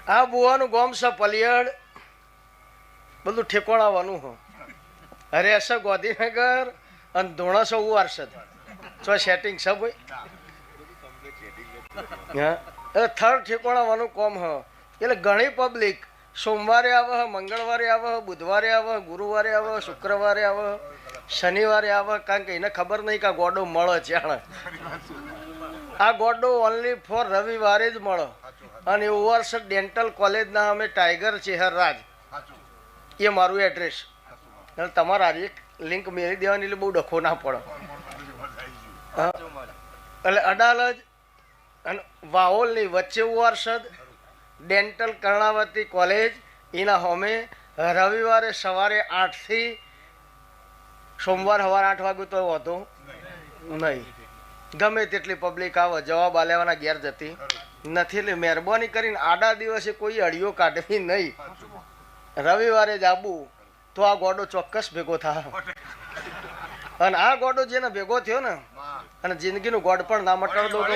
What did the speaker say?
આ બુવાનું ગોમ છે પલિયડ બધું ઠેકોણાવાનું હો અરે હશે ગોધીનગર અને ધોણસો ઉવારસદ ચો સેટિંગ છે ભાઈ હા થર્ડ ઠેકોણાવાનું કોમ હ એટલે ઘણી પબ્લિક સોમવારે આવે મંગળવારે આવે બુધવારે આવે ગુરુવારે આવે શુક્રવારે આવે શનિવારે આવે કારણ કે એને ખબર નહીં કે આ ગોડો મળે જાણે આ ગોડો ઓનલી ફોર રવિવારે જ મળે અને ઓવરસદ ડેન્ટલ કોલેજના અમે ટાઈગર ચેહર રાજ એ મારું એડ્રેસ એટલે તમારે આજે એક લિંક મેળવી દેવાની એટલે બહુ ડખો ના પડે એટલે અડાલજ અને વાહોલની વચ્ચે ઓવરસદ ડેન્ટલ કર્ણાવતી કોલેજ એના હોમે રવિવારે સવારે 8 થી સોમવાર સવારે 8 વાગ્યું તો વધુ નહીં ગમે તેટલી પબ્લિક આવે જવાબ આલેવાના ઘેર જતી નથી એટલે મહેરબાની કરીને આડા દિવસે કોઈ અડીઓ કાઢવી નહીં રવિવારે જ આવવું તો આ ગોડો ચોક્કસ ભેગો થાય અને આ ગોડો જેને ભેગો થયો ને અને જિંદગીનું ગોડ પણ ના મટાડ દો તો